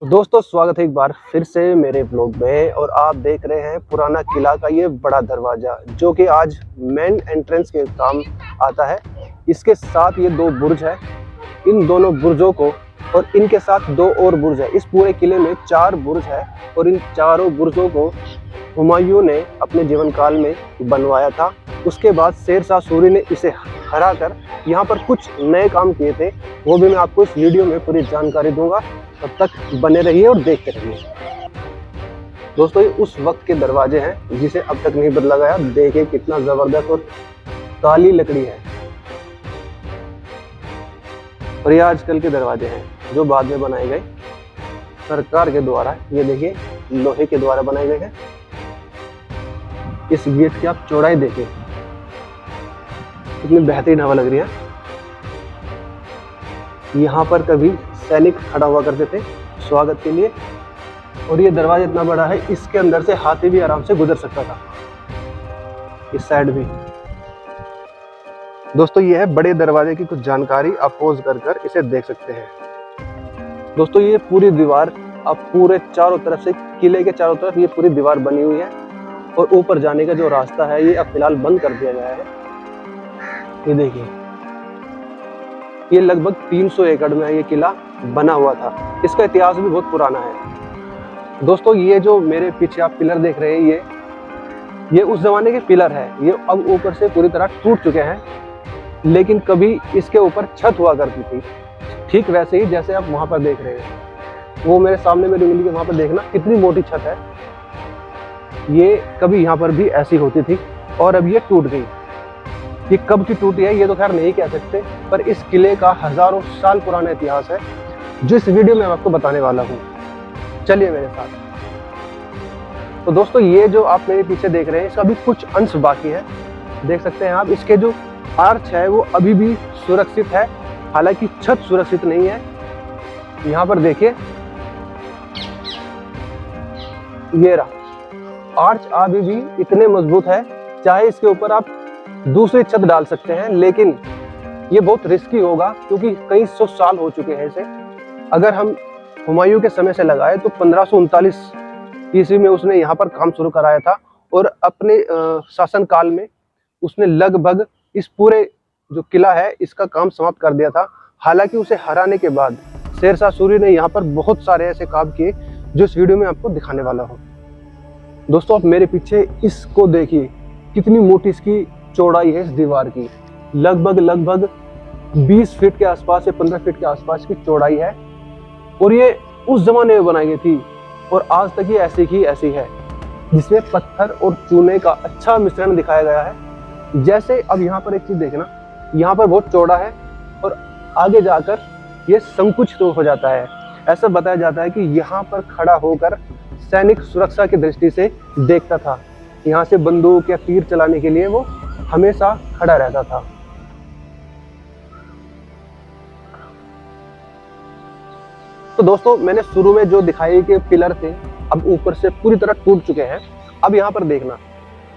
दोस्तों स्वागत है एक बार फिर से मेरे ब्लॉग में। और आप देख रहे हैं पुराना किला का ये बड़ा दरवाजा जो कि आज मेन एंट्रेंस के काम आता है। इसके साथ ये दो बुर्ज है, इन दोनों बुर्जों को और इनके साथ दो और बुर्ज है। इस पूरे किले में 4 बुर्ज है और इन चारों बुर्जों को हुमायूं ने अपने जीवन काल में बनवाया था। उसके बाद शेरशाह सूरी ने इसे हरा कर यहाँ पर कुछ नए काम किए थे, वो भी मैं आपको इस वीडियो में पूरी जानकारी दूंगा। तब तक बने रहिए और देखते रहिए। दोस्तों ये उस वक्त के दरवाजे हैं जिसे अब तक नहीं बदला गया। देखिए कितना जबरदस्त और काली लकड़ी है। और ये आजकल के दरवाजे हैं जो बाद में बनाए गए सरकार के द्वारा। ये देखिए लोहे के द्वारा बनाए गए हैं। इस गेट की आप चौड़ाई देखिए, कितनी बेहतरीन हवा लग रही है। यहाँ पर कभी सैनिक खड़ा हुआ करते थे स्वागत के लिए। और ये दरवाजा इतना बड़ा है, इसके अंदर से हाथी भी आराम से गुजर सकता था। इस साइड भी। दोस्तों ये है बड़े दरवाजे की कुछ जानकारी, आप पॉज कर इसे देख सकते हैं। दोस्तों ये पूरी दीवार अब पूरे चारों तरफ से, किले के चारों तरफ ये पूरी दीवार बनी हुई है। और ऊपर जाने का जो रास्ता है ये अब फिलहाल बंद कर दिया गया है। ये देखिए ये लगभग 300 एकड़ में ये किला बना हुआ था। इसका इतिहास भी बहुत पुराना है। दोस्तों ये जो मेरे पीछे आप पिलर देख रहे हैं ये उस जमाने के पिलर है। ये अब ऊपर से पूरी तरह टूट चुके हैं, लेकिन कभी इसके ऊपर छत हुआ करती थी, ठीक वैसे ही जैसे आप वहां पर देख रहे हैं। वो मेरे सामने मेरी उंगली के वहां पर देखना कितनी मोटी छत है। ये कभी यहाँ पर भी ऐसी होती थी और अब ये टूट गई। ये कब की टूटी है ये तो खैर नहीं कह सकते, पर इस किले का हजारों साल पुराना इतिहास है जो इस वीडियो में मैं आपको बताने वाला हूँ। चलिए मेरे साथ। तो दोस्तों ये जो आप मेरे पीछे देख रहे हैं इसका भी कुछ अंश बाकी है, देख सकते हैं आप। इसके जो आर्च है वो अभी भी सुरक्षित है, हालांकि छत सुरक्षित नहीं है। यहाँ पर देखिए ये रहा आर्च अभी भी इतने मजबूत है, चाहे इसके ऊपर आप दूसरी छत डाल सकते हैं, लेकिन ये बहुत रिस्की होगा क्योंकि कई 100 साल हो चुके हैं इसे। अगर हम हुमायूं के समय से लगाए तो 1539 ईस्वी में उसने यहाँ पर काम शुरू कराया था और अपने शासन काल में उसने लगभग इस पूरे जो किला है इसका काम समाप्त कर दिया था। हालांकि उसे हराने के बाद शेरशाह सूरी ने यहाँ पर बहुत सारे ऐसे काम किए जो इस वीडियो में आपको दिखाने वाला हूँ। दोस्तों आप मेरे पीछे इसको देखिए, कितनी मोटी इसकी चौड़ाई है। इस दीवार की लगभग 20 फीट के आसपास या 15 फीट के आसपास की चौड़ाई है। और ये उस जमाने में बनाई गई थी और आज तक ये ऐसी ही ऐसी है, जिसमें पत्थर और चूने का अच्छा मिश्रण दिखाया गया है। जैसे अब यहाँ पर एक चीज देखना, यहाँ पर बहुत चौड़ा है और आगे जाकर ये संकुचित हो जाता है। ऐसा बताया जाता है कि यहाँ पर खड़ा होकर सैनिक सुरक्षा की दृष्टि से देखता था। यहाँ से बंदूक या तीर चलाने के लिए वो हमेशा खड़ा रहता था। तो दोस्तों मैंने शुरू में जो दिखाई के पिलर थे अब ऊपर से पूरी तरह टूट चुके हैं। अब यहाँ पर देखना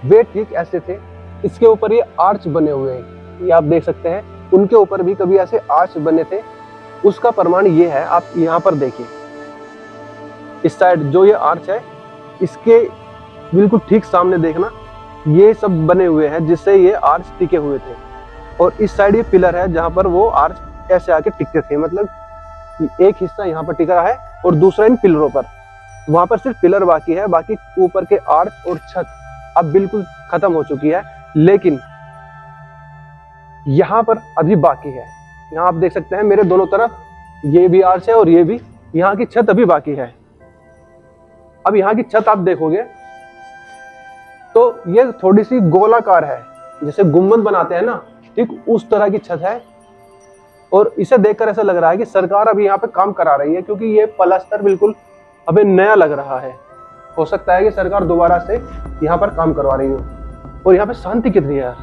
वे ठीक ऐसे थे, इसके ऊपर ये आर्च बने हुए हैं, ये आप देख सकते हैं। उनके ऊपर भी कभी ऐसे आर्च बने थे, उसका प्रमाण ये है। आप यहाँ पर देखिए इस साइड जो ये आर्च है इसके बिल्कुल ठीक सामने देखना, ये सब बने हुए हैं जिससे ये आर्च टिके हुए थे। और इस साइड ये पिलर है जहां पर वो आर्च ऐसे आके टिकते थे, मतलब एक हिस्सा यहाँ पर टिका है और दूसरा इन पिलरों पर। वहां पर सिर्फ पिलर बाकी है, बाकी ऊपर के आर्च और छत अब बिल्कुल खत्म हो चुकी है। लेकिन यहाँ पर अभी बाकी है। यहाँ आप देख सकते हैं मेरे दोनों तरफ ये भी आर्च है और ये भी। यहाँ की छत अभी बाकी है। अब यहाँ की छत आप देखोगे तो ये थोड़ी सी गोलाकार है, जैसे गुम्बद बनाते हैं ना, ठीक उस तरह की छत है। और इसे देखकर ऐसा लग रहा है कि सरकार अभी यहाँ पे काम करा रही है, क्योंकि ये पलस्तर बिल्कुल अभी नया लग रहा है। हो सकता है कि सरकार दोबारा से यहाँ पर काम करवा रही हो। और यहाँ पे शांति कितनी है यार।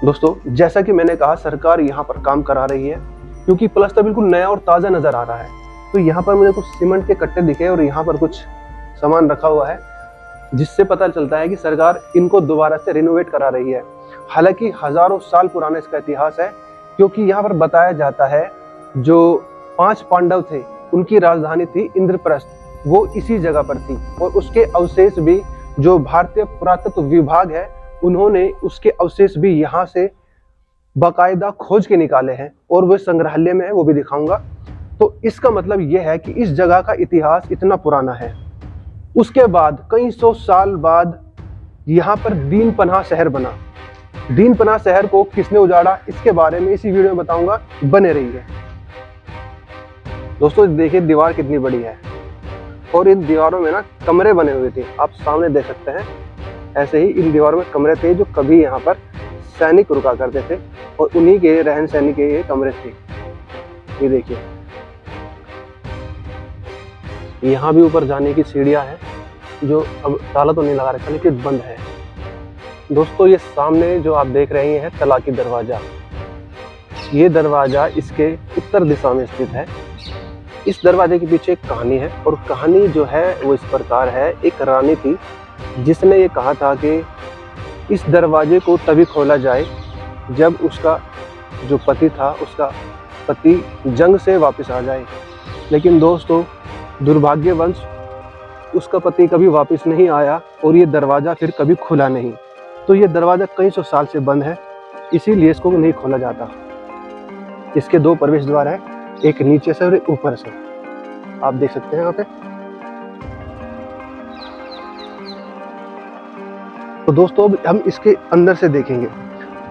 दोस्तों जैसा कि मैंने कहा सरकार यहाँ पर काम करा रही है, क्योंकि प्लस्तर बिल्कुल नया और ताजा नजर आ रहा है। तो यहाँ पर मुझे कुछ सीमेंट के कट्टे दिखे और यहाँ पर कुछ सामान रखा हुआ है, जिससे पता चलता है कि सरकार इनको दोबारा से रिनोवेट करा रही है। हालांकि हजारों साल पुराना इसका इतिहास है, क्योंकि यहाँ पर बताया जाता है जो 5 पांडव थे उनकी राजधानी थी इंद्रप्रस्थ, वो इसी जगह पर थी। और उसके अवशेष भी जो भारतीय पुरातत्व विभाग है उन्होंने उसके अवशेष भी यहाँ से बाकायदा खोज के निकाले हैं और वो संग्रहालय में है, वो भी दिखाऊंगा। तो इसका मतलब यह है कि इस जगह का इतिहास इतना पुराना है। उसके बाद कई सौ साल बाद यहाँ पर दीन पनाह शहर बना। दीन पनाह शहर को किसने उजाड़ा, इसके बारे में इसी वीडियो में बताऊंगा, बने रहिए। दोस्तों देखिए दीवार कितनी बड़ी है और इन दीवारों में ना कमरे बने हुए थे, आप सामने देख सकते हैं। ऐसे ही इन दीवारों में कमरे थे जो कभी यहाँ पर सैनिक रुका करते थे और उन्हीं के रहन सहन के ये कमरे थे। ये देखिए यहाँ भी ऊपर जाने की सीढ़ियाँ हैं जो अब ताला तो नहीं लगा रखा लेकिन बंद है। दोस्तों ये सामने जो आप देख रहे हैं तलाकी दरवाजा, ये दरवाजा इसके उत्तर दिशा में स्थित है। इस दरवाजे के पीछे एक कहानी है और कहानी जो है वो इस प्रकार है। एक रानी थी जिसने ये कहा था कि इस दरवाजे को तभी खोला जाए जब उसका जो पति था उसका पति जंग से वापस आ जाए। लेकिन दोस्तों दुर्भाग्यवश उसका पति कभी वापस नहीं आया और ये दरवाज़ा फिर कभी खुला नहीं। तो ये दरवाज़ा कई सौ साल से बंद है, इसीलिए इसको नहीं खोला जाता। इसके 2 प्रवेश द्वार हैं, एक नीचे से और एक ऊपर से, आप देख सकते हैं यहाँ पे। तो दोस्तों अब हम इसके अंदर से देखेंगे।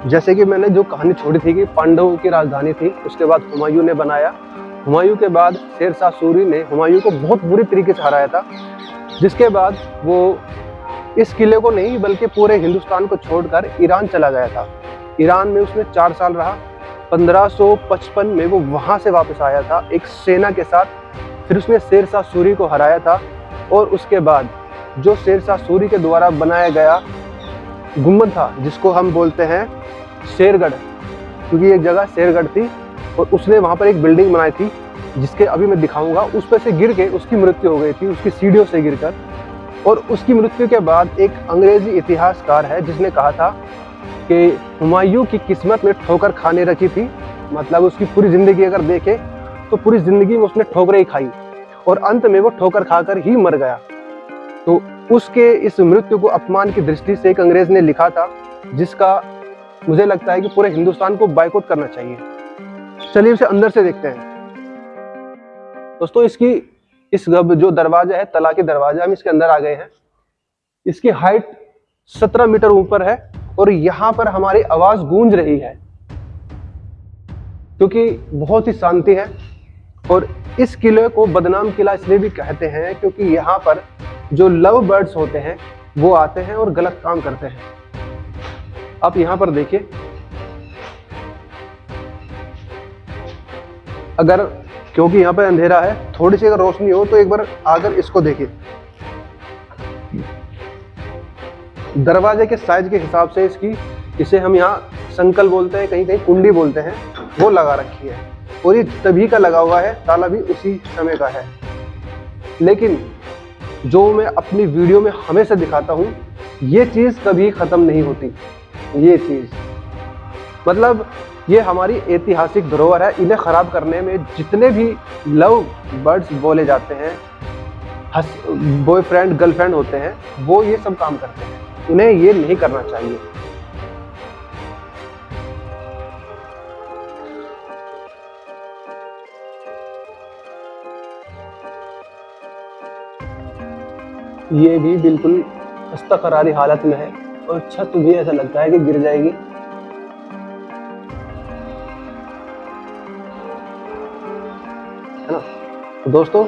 जैसे कि मैंने जो कहानी छोड़ी थी कि पांडवों की राजधानी थी, उसके बाद हुमायूं ने बनाया। हुमायूं के बाद शेरशाह सूरी ने हुमायूं को बहुत बुरी तरीके से हराया था, जिसके बाद वो इस किले को नहीं बल्कि पूरे हिंदुस्तान को छोड़कर ईरान चला गया था। ईरान में उसने 4 साल रहा। 1555 में वो वहाँ से वापस आया था एक सेना के साथ। फिर उसने शेरशाह सूरी को हराया था और उसके बाद जो शेरशाह सूरी के द्वारा बनाया गया गुम्बद था जिसको हम बोलते हैं शेरगढ़, क्योंकि एक जगह शेरगढ़ थी और उसने वहाँ पर एक बिल्डिंग बनाई थी जिसके अभी मैं दिखाऊंगा। उस पर से गिर के उसकी मृत्यु हो गई थी, उसकी सीढ़ियों से गिरकर। और उसकी मृत्यु के बाद एक अंग्रेजी इतिहासकार है जिसने कहा था कि हुमायूं की किस्मत में ठोकर खाने रखी थी। मतलब उसकी पूरी जिंदगी अगर देखे तो पूरी जिंदगी में उसने ठोकरें ही खाई और अंत में वो ठोकर खाकर ही मर गया। तो उसके इस मृत्यु को अपमान की दृष्टि से एक अंग्रेज ने लिखा था, जिसका मुझे लगता है कि पूरे हिंदुस्तान को बायकॉट करना चाहिए। चलिए उसे अंदर से देखते हैं। दोस्तों इस जो दरवाजा है तलाकी दरवाजा, हम इसके अंदर आ गए हैं। इसकी हाइट 17 मीटर ऊपर है और यहाँ पर हमारी आवाज गूंज रही है क्योंकि बहुत ही शांति है। और इस किले को बदनाम किला इसलिए भी कहते हैं क्योंकि यहाँ पर जो लव बर्ड्स होते हैं वो आते हैं और गलत काम करते हैं। आप यहाँ पर देखिए, अगर क्योंकि यहाँ पर अंधेरा है, थोड़ी सी अगर रोशनी हो तो एक बार आकर इसको देखिए। दरवाजे के साइज के हिसाब से इसे हम यहाँ संकल बोलते हैं, कहीं कहीं कुंडी बोलते हैं, वो लगा रखी है और ये तभी का लगा हुआ है, ताला भी उसी समय का है। लेकिन जो मैं अपनी वीडियो में हमेशा दिखाता हूँ, ये चीज़ कभी खत्म नहीं होती। ये चीज़ मतलब ये हमारी ऐतिहासिक धरोहर है। इन्हें खराब करने में जितने भी लव बर्ड्स बोले जाते हैं, बॉयफ्रेंड गर्लफ्रेंड होते हैं, वो ये सब काम करते हैं। उन्हें ये नहीं करना चाहिए। ये भी बिल्कुल खस्ता खरारी हालत में है और छत भी ऐसा लगता है कि गिर जाएगी। है ना? तो दोस्तों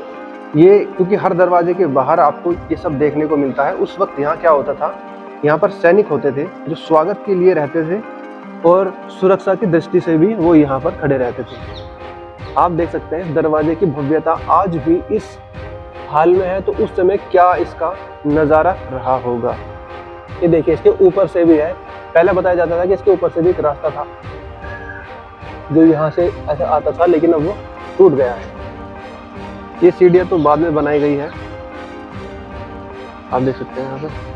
ये क्योंकि हर दरवाजे के बाहर आपको ये सब देखने को मिलता है। उस वक्त यहाँ क्या होता था, यहाँ पर सैनिक होते थे जो स्वागत के लिए रहते थे और सुरक्षा की दृष्टि से भी वो यहाँ पर खड़े रहते थे। आप देख सकते हैं दरवाजे की भव्यता आज भी इस हाल में है, तो उस समय क्या इसका नज़ारा रहा होगा। ये देखिए इसके ऊपर से भी है। पहले बताया जाता था कि इसके ऊपर से भी एक रास्ता था जो यहाँ से ऐसा आता था, लेकिन अब वो टूट गया है। ये सीढ़ियाँ तो बाद में बनाई गई है, आप देख सकते हैं यहाँ पर।